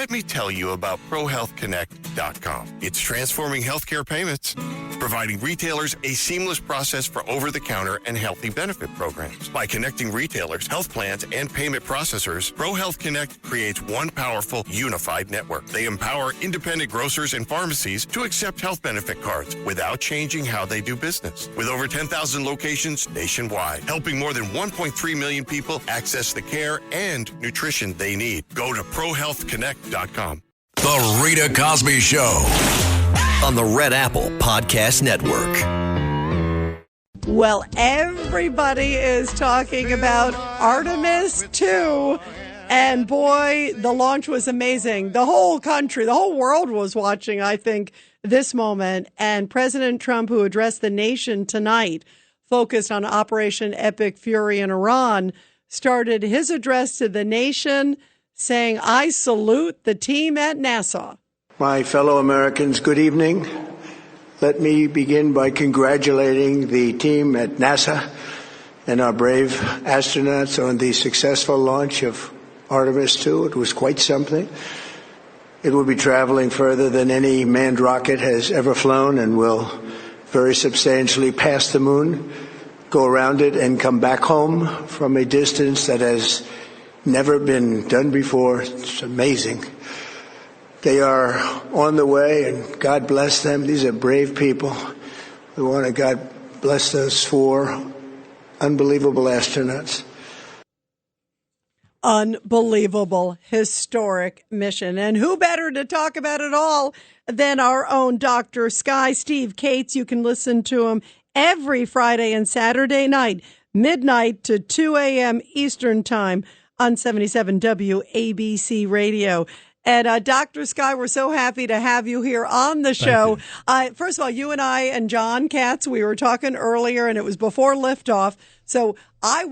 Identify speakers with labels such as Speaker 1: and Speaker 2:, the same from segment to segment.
Speaker 1: Let me tell you about ProHealthConnect.com. It's transforming healthcare payments, providing retailers a seamless process for over-the-counter and healthy benefit programs. By connecting retailers, health plans, and payment processors, ProHealth Connect creates one powerful, unified network. They empower independent grocers and pharmacies to accept health benefit cards without changing how they do business. With over 10,000 locations nationwide, helping more than 1.3 million people access the care and nutrition they need. Go to ProHealthConnect.com.
Speaker 2: The Rita Cosby Show on the Red Apple Podcast Network.
Speaker 3: Well, everybody is talking about Artemis 2. And boy, the launch was amazing. The whole country, the whole world was watching, I think, this moment. And President Trump, who addressed the nation tonight, focused on Operation Epic Fury in Iran, started his address to the nation saying, "I salute the team at NASA."
Speaker 4: My fellow Americans, good evening. Let me begin by congratulating the team at NASA and our brave astronauts on the successful launch of Artemis 2. It was quite something. It will be traveling further than any manned rocket has ever flown and will very substantially pass the moon, go around it, and come back home from a distance that has never been done before. It's amazing. They are on the way, and God bless them. These are brave people. We want to God bless those four unbelievable astronauts.
Speaker 3: Unbelievable, historic mission. And who better to talk about it all than our own Dr. Sky, Steve Cates. You can listen to him every Friday and Saturday night, midnight to 2 a.m. Eastern Time on 77 WABC Radio. And Dr. Sky, we're so happy to have you here on the show. First of all, you and I and John Katz, we were talking earlier, and it was before liftoff. So I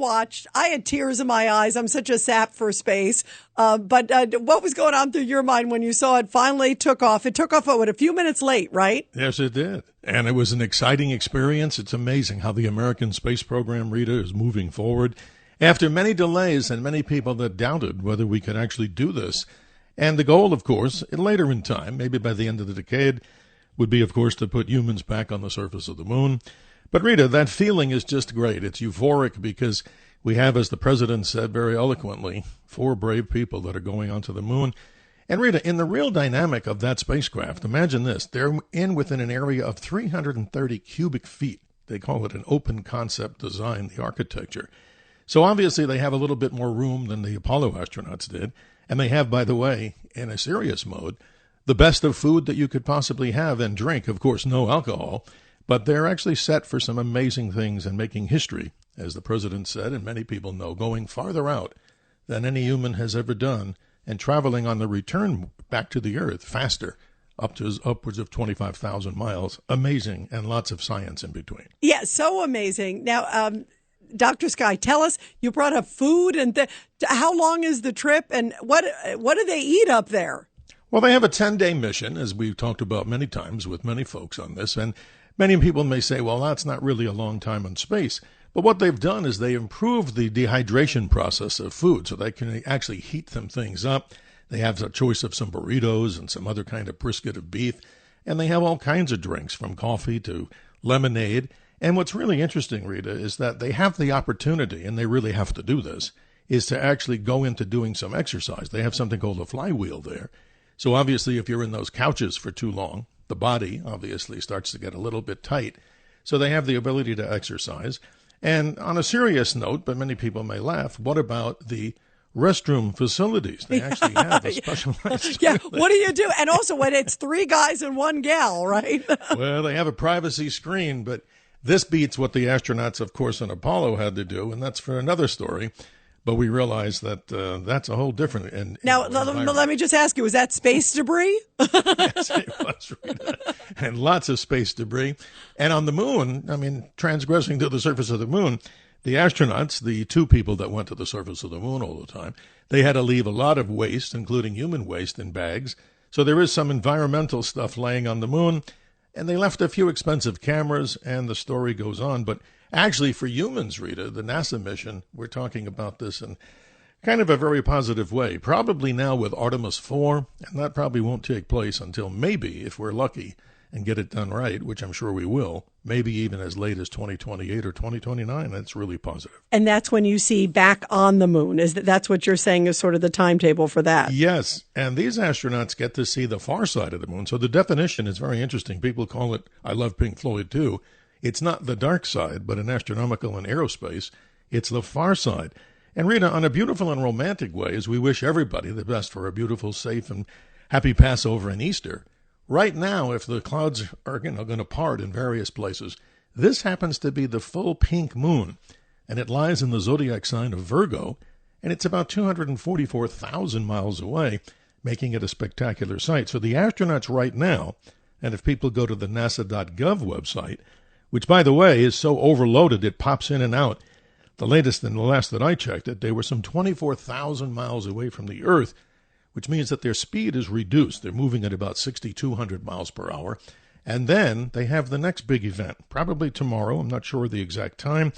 Speaker 3: had tears in my eyes. I'm such a sap for space. But what was going on through your mind when you saw it finally took off? It took off, a few minutes late, right?
Speaker 5: Yes, it did. And it was an exciting experience. It's amazing how the American space program, Rita, is moving forward. After many delays and many people that doubted whether we could actually do this. And the goal, of course, later in time, maybe by the end of the decade, would be, of course, to put humans back on the surface of the moon. But, Rita, that feeling is just great. It's euphoric because we have, as the president said very eloquently, 4 brave people that are going onto the moon. And, Rita, in the real dynamic of that spacecraft, imagine this. They're within an area of 330 cubic feet. They call it an open concept design, the architecture. So, obviously, they have a little bit more room than the Apollo astronauts did. And they have, by the way, in a serious mode, the best of food that you could possibly have and drink. Of course, no alcohol. But they're actually set for some amazing things and making history, as the president said, and many people know, going farther out than any human has ever done and traveling on the return back to the Earth faster, upwards of 25,000 miles. Amazing, and lots of science in between. Yeah, so amazing. Now, Dr. Sky, tell us, you brought up food, and how long is the trip, and what do they eat up there? Well, they have a 10-day mission, as we've talked about many times with many folks on this, and many people may say, well, that's not really a long time in space. But what they've done is they improved the dehydration process of food so they can actually heat some things up. They have a choice of some burritos and some other kind of brisket of beef, and they have all kinds of drinks from coffee to lemonade. And what's really interesting, Rita, is that they have the opportunity, and they really have to do this, is to actually go into doing some exercise. They have something called a flywheel there. So obviously, if you're in those couches for too long, the body obviously starts to get a little bit tight. So they have the ability to exercise. And on a serious note, but many people may laugh, what about the restroom facilities? They actually have a specialized toilet. What do you do? And also when it's 3 guys and 1 gal, right? Well, they have a privacy screen, but this beats what the astronauts, of course, on Apollo had to do, and that's for another story. But we realize that that's a whole different. Now, let me just ask you: was that space debris? Yes, it was, Rita. And lots of space debris. And on the moon, I mean, transgressing to the surface of the moon, the astronauts, the 2 people that went to the surface of the moon all the time, they had to leave a lot of waste, including human waste, in bags. So there is some environmental stuff laying on the moon. And they left a few expensive cameras, and the story goes on. But actually, for humans, Rita, the NASA mission, we're talking about this, and kind of a very positive way. Probably now with Artemis 4, and that probably won't take place until maybe, if we're lucky and get it done right, which I'm sure we will, maybe even as late as 2028 or 2029. That's really positive.
Speaker 3: And that's when you see back on the moon. That's what you're saying is sort of the timetable for that?
Speaker 5: Yes, and these astronauts get to see the far side of the moon. So the definition is very interesting. People call it, I love Pink Floyd too, it's not the dark side, but in astronomical and aerospace, it's the far side. And Rita, on a beautiful and romantic way, as we wish everybody the best for a beautiful, safe, and happy Passover and Easter, right now, if the clouds are going to part in various places, this happens to be the full pink moon, and it lies in the zodiac sign of Virgo, and it's about 244,000 miles away, making it a spectacular sight. So the astronauts right now, and if people go to the nasa.gov website, which, by the way, is so overloaded it pops in and out, the latest and the last that I checked it, they were some 24,000 miles away from the Earth, which means that their speed is reduced. They're moving at about 6,200 miles per hour. And then they have the next big event, probably tomorrow. I'm not sure the exact time.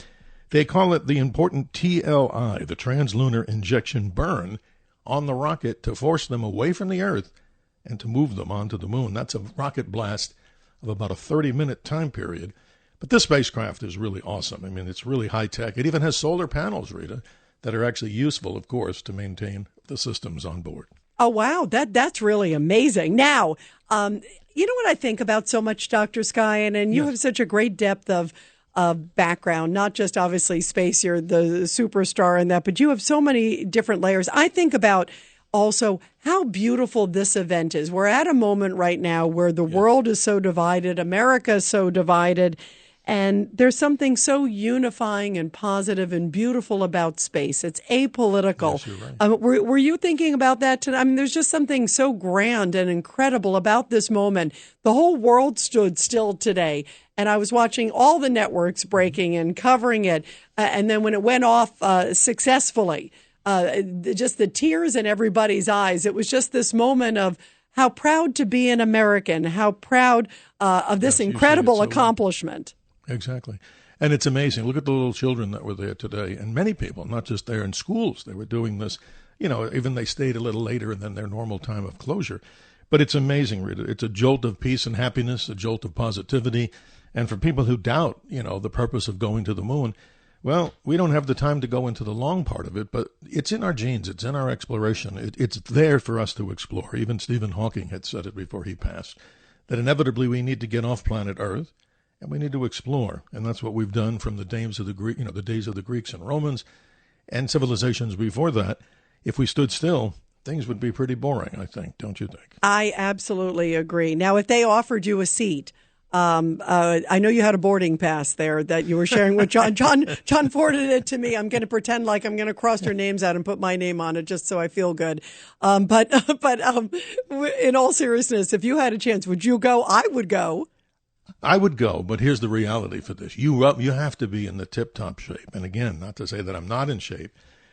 Speaker 5: They call it the important TLI, the translunar injection burn, on the rocket to force them away from the Earth and to move them onto the moon. That's a rocket blast of about a 30-minute time period. But this spacecraft is really awesome. I mean, it's really high-tech. It even has solar panels, Rita, that are actually useful, of course, to maintain the systems on board.
Speaker 3: Oh, wow. That's really amazing. Now, you know what I think about so much, Dr. Sky, and you have such a great depth of background, not just obviously space, you're the superstar in that, but you have so many different layers. I think about also how beautiful this event is. We're at a moment right now where the world is so divided, America is so divided, and there's something so unifying and positive and beautiful about space. It's apolitical.
Speaker 5: Yes, you're right.
Speaker 3: Were you thinking about that tonight? I mean, there's just something so grand and incredible about this moment. The whole world stood still today, and I was watching all the networks breaking and covering it. And then when it went off successfully, just the tears in everybody's eyes. It was just this moment of how proud to be an American, how proud of this incredible accomplishment.
Speaker 5: Exactly. And it's amazing. Look at the little children that were there today. And many people, not just there in schools, they were doing this, even they stayed a little later than their normal time of closure. But it's amazing, Rita. It's a jolt of peace and happiness, a jolt of positivity. And for people who doubt, the purpose of going to the moon, well, we don't have the time to go into the long part of it, but it's in our genes. It's in our exploration. It's there for us to explore. Even Stephen Hawking had said it before he passed, that inevitably we need to get off planet Earth and we need to explore. And that's what we've done from the days of the days of the Greeks and Romans and civilizations before that. If we stood still, things would be pretty boring, I think. Don't you think?
Speaker 3: I absolutely agree. Now, if they offered you a seat, I know you had a boarding pass there that you were sharing with John. John forwarded it to me. I'm going to pretend like I'm going to cross your names out and put my name on it just so I feel good. But in all seriousness, if you had a chance, would you go? I would go.
Speaker 5: I would go, but here's the reality for this. You have to be in the tip-top shape. And again, not to say that I'm not in shape,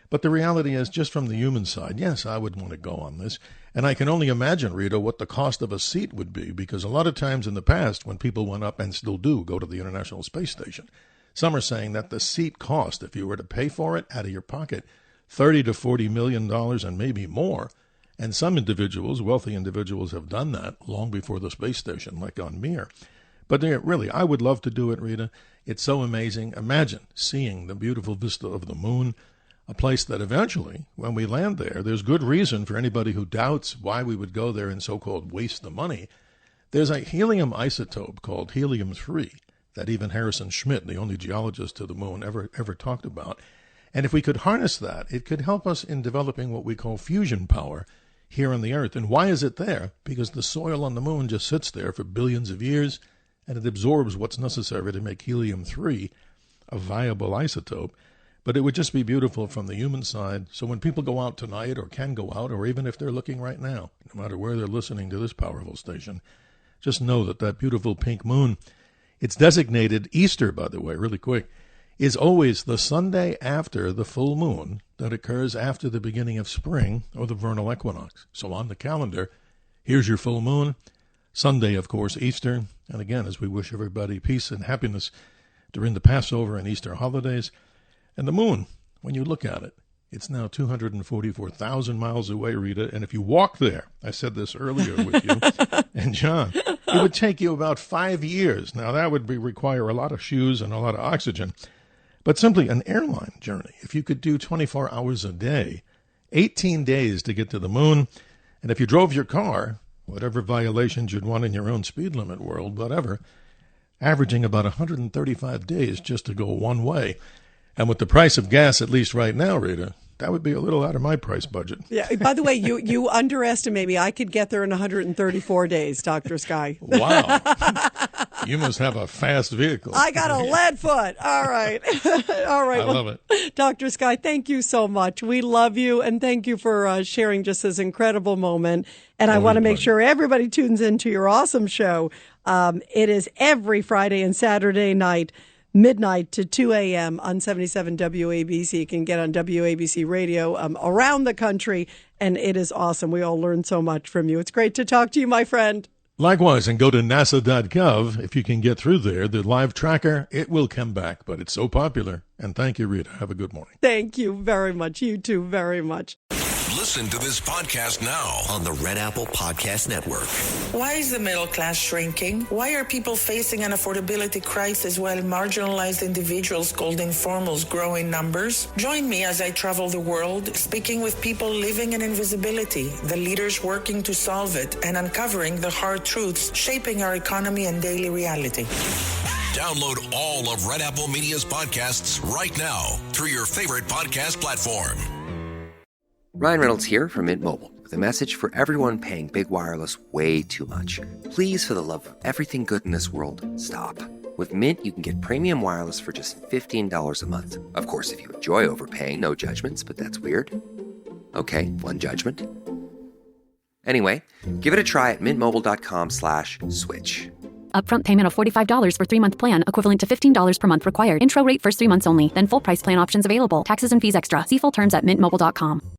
Speaker 5: but the reality is, just from the human side, yes, I would want to go on this. And I can only imagine, Rita, what the cost of a seat would be, because a lot of times in the past, when people went up and still do go to the International Space Station, some are saying that the seat cost, if you were to pay for it out of your pocket, $30 to $40 million and maybe more. And some individuals, wealthy individuals, have done that long before the space station, like on Mir. But really, I would love to do it, Rita. It's so amazing. Imagine seeing the beautiful vista of the moon, a place that eventually, when we land there, there's good reason for anybody who doubts why we would go there and so-called waste the money. There's a helium isotope called helium-3 that even Harrison Schmitt, the only geologist to the moon, ever talked about. And if we could harness that, it could help us in developing what we call fusion power here on the Earth. And why is it there? Because the soil on the moon just sits there for billions of years, and it absorbs what's necessary to make helium-3 a viable isotope. But it would just be beautiful from the human side. So when people go out tonight, or can go out, or even if they're looking right now, no matter where they're listening to this powerful station, just know that beautiful pink moon, it's designated Easter, by the way, really quick, is always the Sunday after the full moon that occurs after the beginning of spring or the vernal equinox. So on the calendar, here's your full moon. Sunday, of course, Easter. And again, as we wish everybody peace and happiness during the Passover and Easter holidays. And the moon, when you look at it, It's now 244,000 miles away, Rita. And if you walk there, I said this earlier with you and John, it would take you about 5 years. Now, that would require a lot of shoes and a lot of oxygen. But simply an airline journey, if you could do 24 hours a day, 18 days to get to the moon, and if you drove your car, whatever violations you'd want in your own speed limit world, whatever, averaging about 135 days just to go one way. And with the price of gas, at least right now, Rita, that would be a little out of my price budget.
Speaker 3: Yeah. By the way, you underestimate me. I could get there in 134 days, Dr. Sky.
Speaker 5: Wow. You must have a fast vehicle.
Speaker 3: I got a lead foot. All right. All right.
Speaker 5: I love it.
Speaker 3: Dr. Sky, thank you so much. We love you, and thank you for sharing just this incredible moment. And I want to make sure everybody tunes into your awesome show. It is every Friday and Saturday night, midnight to 2 a.m. on 77 WABC. You can get on WABC radio around the country, and it is awesome. We all learn so much from you. It's great to talk to you, my friend.
Speaker 5: Likewise, and go to nasa.gov. If you can get through there, the live tracker, it will come back, but it's so popular. And thank you, Rita. Have a good morning.
Speaker 3: Thank you very much. You too, very much.
Speaker 2: Listen to this podcast now on the Red Apple Podcast Network.
Speaker 6: Why is the middle class shrinking? Why are people facing an affordability crisis while marginalized individuals called informals grow in numbers? Join me as I travel the world, speaking with people living in invisibility, the leaders working to solve it, and uncovering the hard truths shaping our economy and daily reality.
Speaker 2: Download all of Red Apple Media's podcasts right now through your favorite podcast platform.
Speaker 7: Ryan Reynolds here from Mint Mobile with a message for everyone paying big wireless way too much. Please, for the love of everything good in this world, stop. With Mint, you can get premium wireless for just $15 a month. Of course, if you enjoy overpaying, no judgments, but that's weird. Okay, one judgment. Anyway, give it a try at mintmobile.com/switch.
Speaker 8: Upfront payment of $45 for 3-month plan, equivalent to $15 per month required. Intro rate first 3 months only, then full price plan options available. Taxes and fees extra. See full terms at mintmobile.com.